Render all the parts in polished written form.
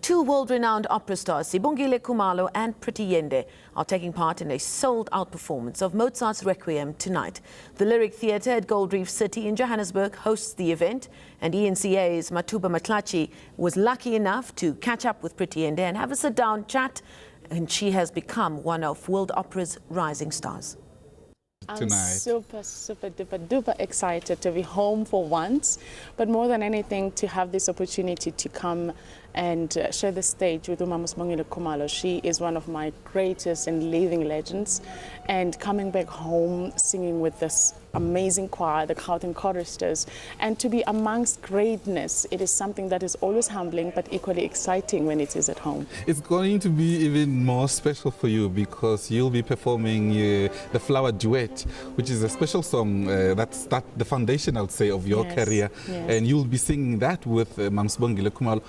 Two world-renowned opera stars, Sibongile Khumalo and Pretty Yende, are taking part in a sold-out performance of Mozart's Requiem tonight. The Lyric Theatre at Gold Reef City in Johannesburg hosts the event, and eNCA's Matuba Mahlatjie was lucky enough to catch up with Pretty Yende and have a sit-down chat, and she has become one of world opera's rising stars. I'm super duper excited to be home for once, but more than anything to have this opportunity to come and share the stage with Sibongile Khumalo. She is one of my greatest and living legends, and coming back home singing with this amazing choir, the Gauteng Choristers, and to be amongst greatness, it is something that is always humbling but equally exciting when it is at home. It's going to be even more special for you because you'll be performing the Flower Duet, which is a special song that's the foundation, I would say, of your career. Yes. And you'll be singing that with Sibongile Khumalo.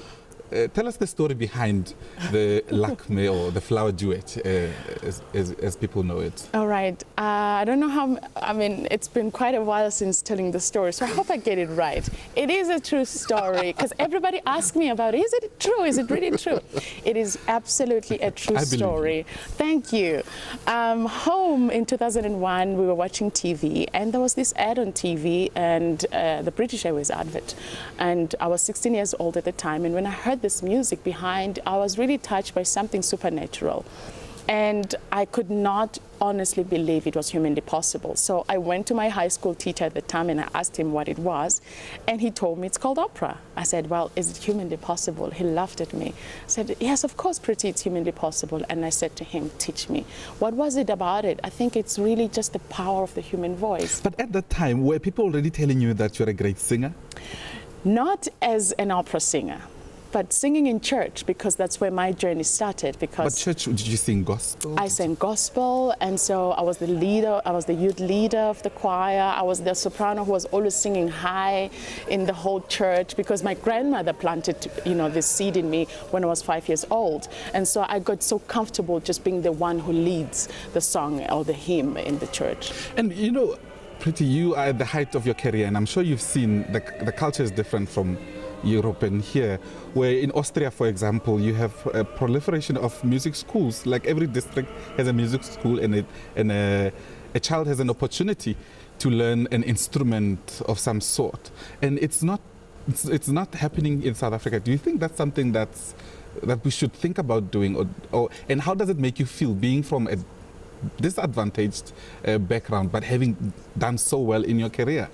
Tell us the story behind the Lakme or the Flower Duet, as people know it. All right. I don't know how, it's been quite a while since telling the story, so I hope I get it right. It is a true story, because everybody asks me about it. Is it true? Is it really true? It is absolutely a true story. Thank you. Home in 2001, we were watching TV, and there was this ad on TV, and the British Airways advert. And I was 16 years old at the time, and when I heard this music behind, I was really touched by something supernatural, and I could not honestly believe it was humanly possible. So I went to my high school teacher at the time and I asked him what it was, and he told me it's called opera. I said, well, is it humanly possible? He laughed at me. I said, yes, of course, Pretty, it's humanly possible. And I said to him, teach me. What was it about it? I think it's really just the power of the human voice. But at that time, were people already telling you that you're a great singer? Not as an opera singer, but singing in church, because that's where my journey started. Because what church did you sing? Gospel? I sang gospel, and so I was the leader. I was the youth leader of the choir. I was the soprano who was always singing high in the whole church, because my grandmother planted, this seed in me when I was 5 years old, and so I got so comfortable just being the one who leads the song or the hymn in the church. And Pretty, you are at the height of your career, and I'm sure you've seen the culture is different from Europe and here, where in Austria, for example, you have a proliferation of music schools. Like every district has a music school, and a child has an opportunity to learn an instrument of some sort. And it's not happening in South Africa. Do you think that's something that we should think about doing, and how does it make you feel being from a disadvantaged background but having done so well in your career?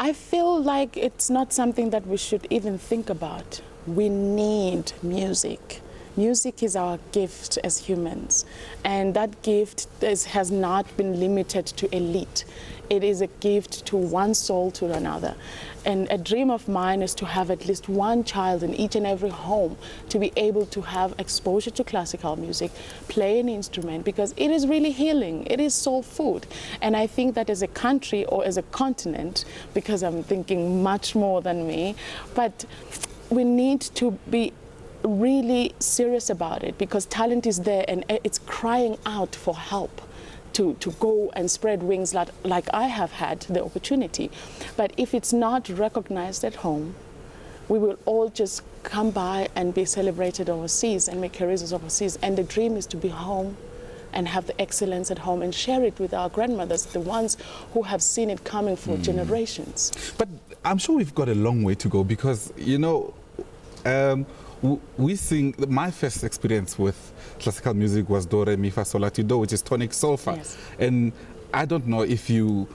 I feel like it's not something that we should even think about. We need music. Music is our gift as humans, and that gift has not been limited to elite. It is a gift to one soul to another. And a dream of mine is to have at least one child in each and every home to be able to have exposure to classical music, play an instrument, because it is really healing. It is soul food. And I think that as a country or as a continent, because I'm thinking much more than me, but we need to be really serious about it, because talent is there and it's crying out for help to go and spread wings like I have had the opportunity. But if it's not recognized at home, we will all just come by and be celebrated overseas and make careers overseas. And the dream is to be home and have the excellence at home and share it with our grandmothers, the ones who have seen it coming for generations. But I'm sure we've got a long way to go, because we sing. My first experience with classical music was do, re, mi, fa, sol, la, ti, do, which is tonic solfa. Yes. And I don't know if you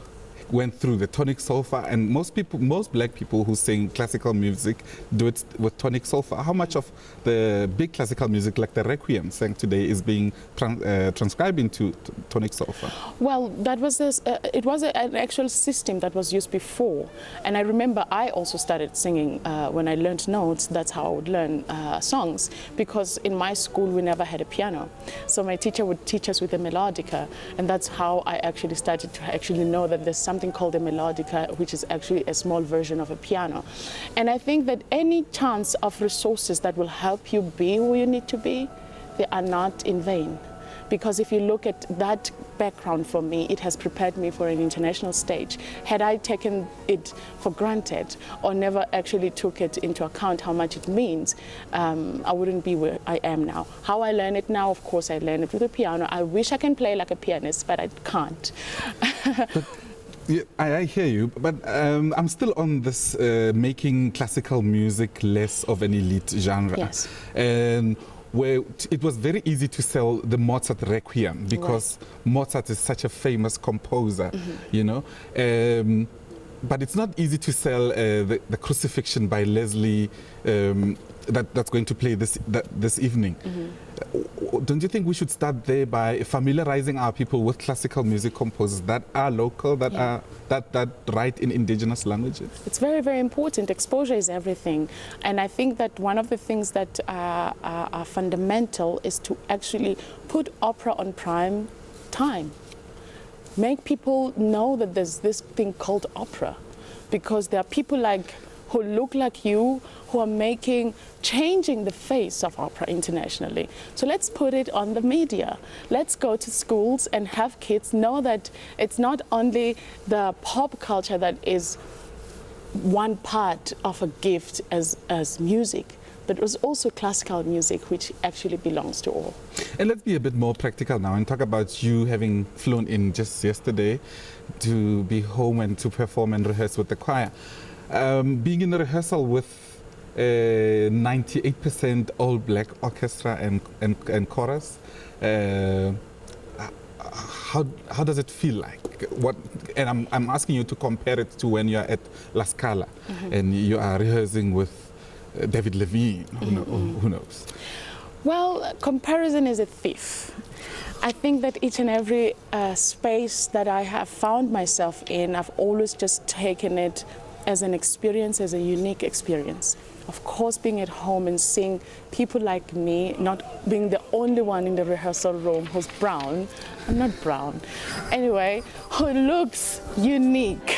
went through the tonic solfa, and most black people who sing classical music do it with tonic solfa. How much of the big classical music, like the Requiem sang today, is being transcribed into tonic solfa? Well, that was it was an actual system that was used before, and I remember I also started singing when I learned notes. That's how I would learn songs, because in my school we never had a piano, so my teacher would teach us with a melodica, and that's how I actually started to actually know that there's something called a melodica, which is actually a small version of a piano. And I think that any chance of resources that will help you be who you need to be, they are not in vain. because if you look at that background for me, it has prepared me for an international stage. Had I taken it for granted or never actually took it into account how much it means, I wouldn't be where I am now. How I learn it now, of course, I learn it with the piano. I wish I can play like a pianist, but I can't. But, yeah, I hear you, but I'm still on this making classical music less of an elite genre. Yes. And where it was very easy to sell the Mozart Requiem because Mozart is such a famous composer, you know. But it's not easy to sell the Crucifixion by Leslie that's going to play this evening. Don't you think we should start there by familiarizing our people with classical music composers that are local, that are that write in indigenous languages? It's very, very important. Exposure is everything. And I think that one of the things that are fundamental is to actually put opera on prime time. Make people know that there's this thing called opera, because there are people who look like you who are changing the face of opera internationally. So let's put it on the media. Let's go to schools and have kids know that it's not only the pop culture that is one part of a gift as music, but it was also classical music, which actually belongs to all. And let's be a bit more practical now and talk about you having flown in just yesterday to be home and to perform and rehearse with the choir. Being in a rehearsal with 98% all-black orchestra and chorus, how does it feel like? And I'm asking you to compare it to when you're at La Scala and you are rehearsing with David Levine, who knows? Well, comparison is a thief. I think that each and every space that I have found myself in, I've always just taken it as an experience, as a unique experience. Of course, being at home and seeing people like me, not being the only one in the rehearsal room who's brown, I'm not brown, anyway, who looks unique,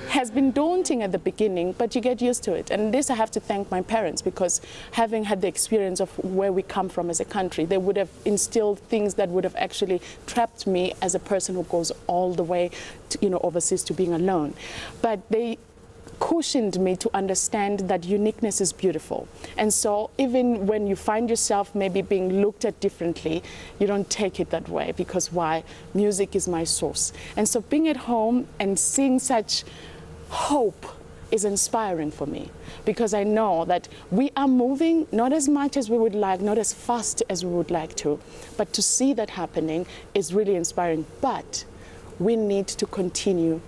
has been daunting at the beginning, but you get used to it. And this I have to thank my parents, because having had the experience of where we come from as a country, they would have instilled things that would have actually trapped me as a person who goes all the way to, overseas to being alone. But they cushioned me to understand that uniqueness is beautiful. And so even when you find yourself maybe being looked at differently, you don't take it that way, because why? Music is my source. And so being at home and seeing such hope is inspiring for me, because I know that we are moving not as much as we would like, not as fast as we would like to, but to see that happening is really inspiring. But we need to continue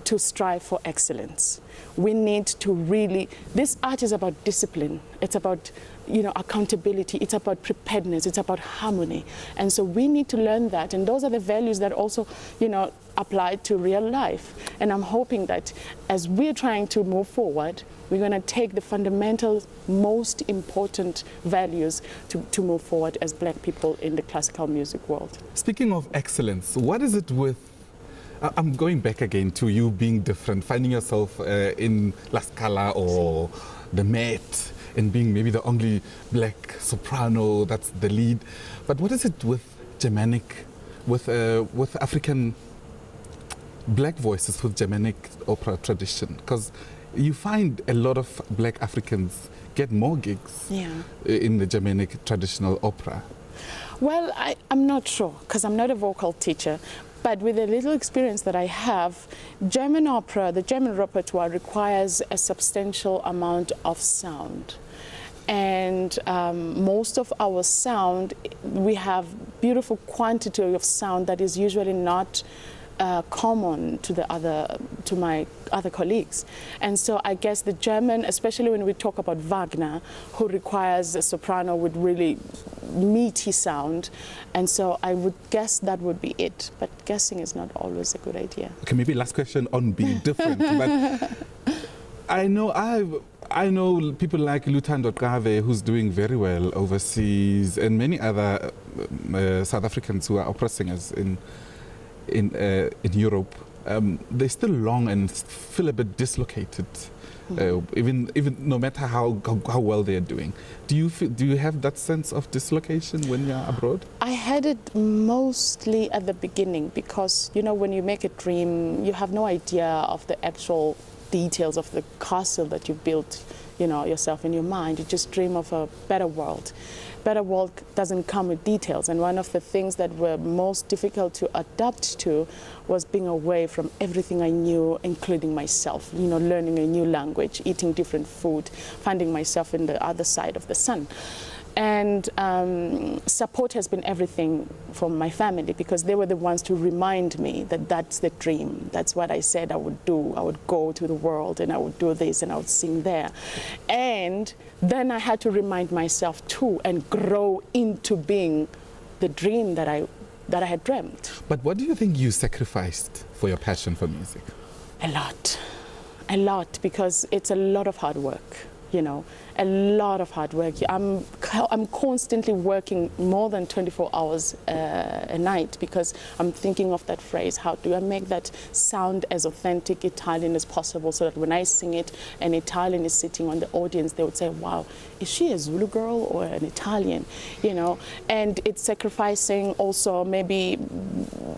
to strive for excellence. We need to really, this art is about discipline. It's about, accountability. It's about preparedness. It's about harmony. And so we need to learn that. And those are the values that also, apply to real life. And I'm hoping that as we're trying to move forward, we're going to take the fundamental, most important values to move forward as Black people in the classical music world. Speaking of excellence, what is it with I'm going back again to you being different, finding yourself in La Scala or the Met and being maybe the only Black soprano that's the lead. But what is it with Germanic, with African Black voices with Germanic opera tradition? Because you find a lot of Black Africans get more gigs in the Germanic traditional opera. Well, I'm not sure, because I'm not a vocal teacher. But with the little experience that I have, German opera, the German repertoire requires a substantial amount of sound. And most of our sound, we have beautiful quantity of sound that is usually not common to my other colleagues. And so I guess the German, especially when we talk about Wagner, who requires a soprano with really meaty sound, and so I would guess that would be it. But guessing is not always a good idea. Okay, maybe last question on being different. But I know people like Luthando Kave, who's doing very well overseas, and many other South Africans who are opera singers in Europe. They still long and feel a bit dislocated even no matter how well they're doing. Do you have that sense of dislocation when you're abroad? I had it mostly at the beginning because, you know, when you make a dream, you have no idea of the actual details of the castle that you built, you know, yourself in your mind. You just dream of a better world. Better world doesn't come with details, and one of the things that were most difficult to adapt to was being away from everything I knew, including myself, you know, learning a new language, eating different food, finding myself in the other side of the sun. And support has been everything from my family, because they were the ones to remind me that that's the dream. That's what I said I would do. I would go to the world and I would do this and I would sing there. And then I had to remind myself too and grow into being the dream that I had dreamt. But what do you think you sacrificed for your passion for music? A lot, because it's a lot of hard work. You know, a lot of hard work. I'm constantly working more than 24 hours a night, because I'm thinking of that phrase, how do I make that sound as authentic Italian as possible, so that when I sing it, an Italian is sitting on the audience, they would say, wow, is she a Zulu girl or an Italian? You know, and it's sacrificing also maybe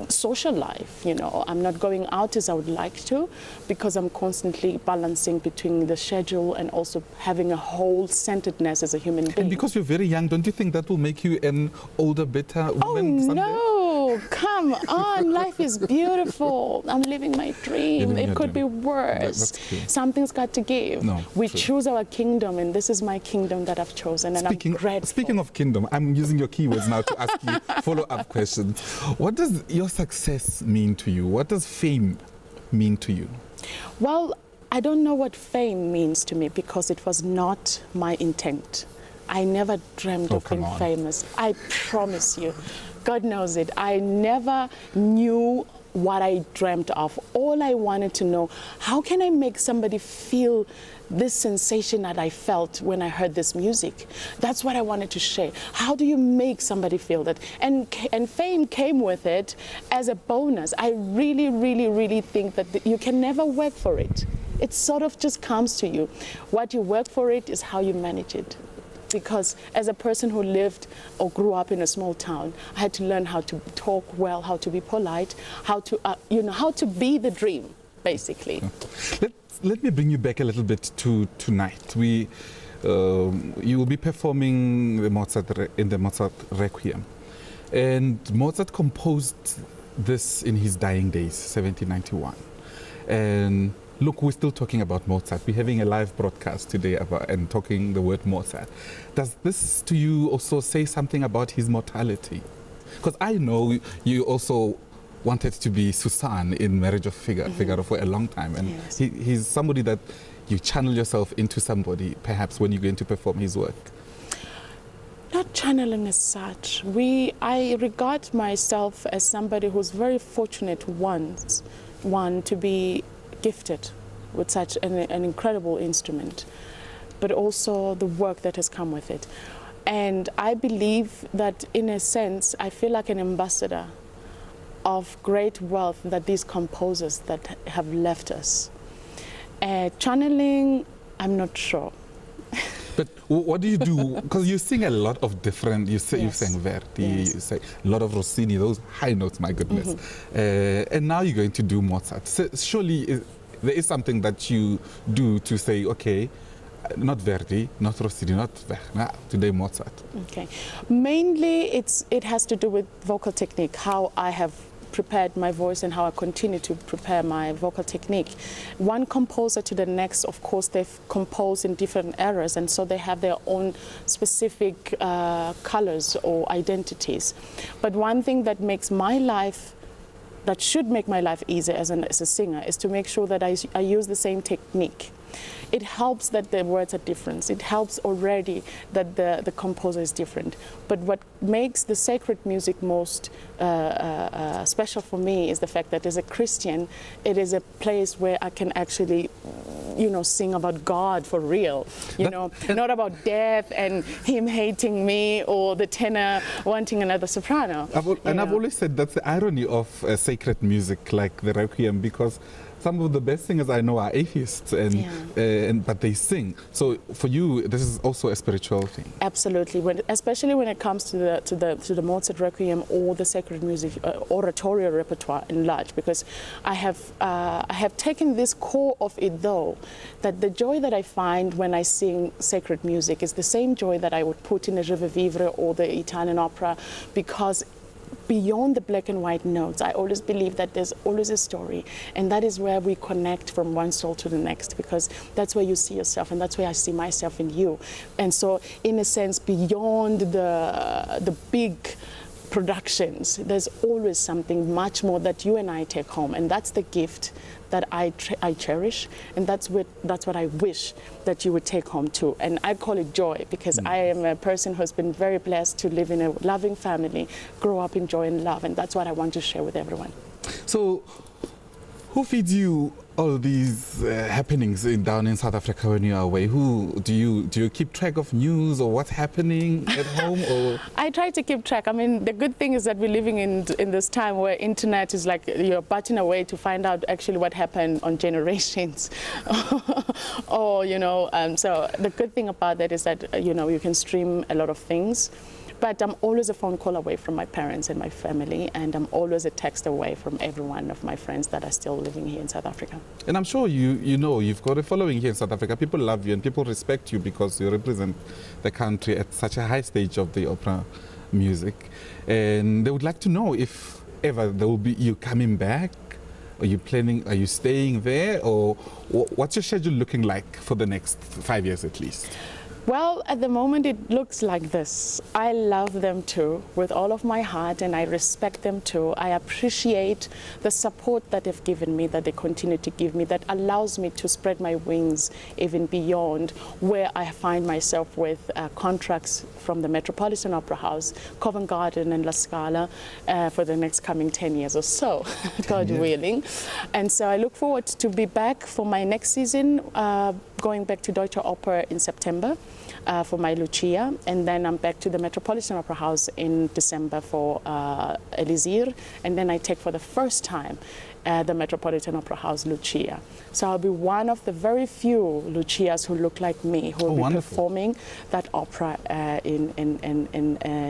social life. You know, I'm not going out as I would like to, because I'm constantly balancing between the schedule and also having a whole-centeredness as a human being. And because you're very young, don't you think that will make you an older, better woman someday? No, come on, life is beautiful. I'm living my dream. It could be worse. Something's got to give. No, we true. choose our kingdom, and this is my kingdom that I've chosen, and I'm grateful. Speaking of kingdom, I'm using your keywords now to ask you follow-up questions. What does your success mean to you? What does fame mean to you? Well, I don't know what fame means to me, because it was not my intent. I never dreamed of being famous. I promise you. God knows it. I never knew what I dreamt of. All I wanted to know, how can I make somebody feel this sensation that I felt when I heard this music? That's what I wanted to share. How do you make somebody feel that? And fame came with it as a bonus. I really, really, really think that you can never work for it. It sort of just comes to you. What you work for it is how you manage it. Because as a person who lived or grew up in a small town, I had to learn how to talk well, how to be polite, how to, how to be the dream, basically. Let me bring you back a little bit to tonight. You will be performing in the Mozart Requiem. And Mozart composed this in his dying days, 1791. And look, we're still talking about Mozart. We're having a live broadcast today and talking the word Mozart. Does this to you also say something about his mortality? Because I know you also wanted to be Susanne in Marriage of Figaro for a long time. And yes. He's somebody that you channel yourself into somebody, perhaps when you're going to perform his work. Not channeling as such. I regard myself as somebody who's very fortunate to be gifted with such an incredible instrument, but also the work that has come with it. And I believe that, in a sense, I feel like an ambassador of great wealth that these composers that have left us. Channeling, I'm not sure. But what do you do? Because you sing a lot of different, you sang Verdi, Yes. you sang a lot of Rossini, those high notes, my goodness. And now you're going to do Mozart. So surely there is something that you do to say, okay, not Verdi, not Rossini, not Wagner, today Mozart. Okay. Mainly it has to do with vocal technique, how I have prepared my voice and how I continue to prepare my vocal technique. One composer to the next, of course, they've composed in different eras, and so they have their own specific colors or identities. But one thing that makes my life, that should make my life easier as a singer, is to make sure that I use the same technique. It helps that the words are different. It helps already that the composer is different. But what makes the sacred music most special for me is the fact that as a Christian, it is a place where I can actually, sing about God for real. Not about death and him hating me or the tenor wanting another soprano. I've always said that's the irony of sacred music like the Requiem, because some of the best singers I know are atheists, but they sing. So for you, this is also a spiritual thing. Absolutely, especially when it comes to the Mozart Requiem or the sacred music oratorio repertoire in large, because I have taken this core of it, though, that the joy that I find when I sing sacred music is the same joy that I would put in a Je veux vivre or the Italian opera, because beyond the black and white notes, I always believe that there's always a story, and that is where we connect from one soul to the next, because that's where you see yourself, and that's where I see myself in you. And so, in a sense, beyond the big productions, there's always something much more that you and I take home, and that's the gift that I cherish, and that's what I wish that you would take home too. And I call it joy, because I am a person who's been very blessed to live in a loving family, grow up in joy and love, and that's what I want to share with everyone. So, who feeds you all these happenings down in South Africa when you are away? Do you keep track of news or what's happening at home? Or I try to keep track. I mean, the good thing is that we're living in this time where internet is like you're button away to find out actually what happened on generations, or so the good thing about that is that you can stream a lot of things. But I'm always a phone call away from my parents and my family, and I'm always a text away from every one of my friends that are still living here in South Africa. And I'm sure you've got a following here in South Africa. People love you and people respect you because you represent the country at such a high stage of the opera music. And they would like to know if ever there will be you coming back. Are you staying there, or what's your schedule looking like for the next 5 years at least? Well, at the moment it looks like this. I love them too with all of my heart, and I respect them too. I appreciate the support that they've given me, that they continue to give me, that allows me to spread my wings even beyond where I find myself with contracts from the Metropolitan Opera House, Covent Garden and La Scala for the next coming 10 years or so, God willing. And so I look forward to be back for my next season, going back to Deutsche Oper in September. For my Lucia, and then I'm back to the Metropolitan Opera House in December for Elisir, and then I take for the first time the Metropolitan Opera House Lucia. So I'll be one of the very few Lucias who look like me, who will be performing that opera in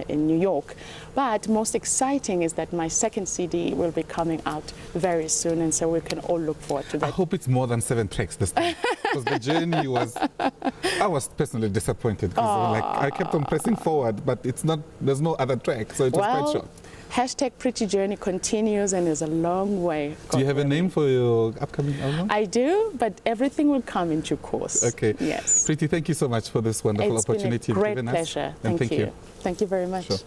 New York. But most exciting is that my second CD will be coming out very soon, and so we can all look forward to that. I hope it's more than 7 tracks this time, because the journey I was personally disappointed, because I kept on pressing forward, but there's no other track, so it was quite short. Hashtag Pretty Journey continues and is a long way. Do you have a name for your upcoming album? I do, but everything will come in due course. Okay. Yes. Pretty, thank you so much for this wonderful opportunity. It's been a great pleasure. Thank you. Thank you very much. Sure.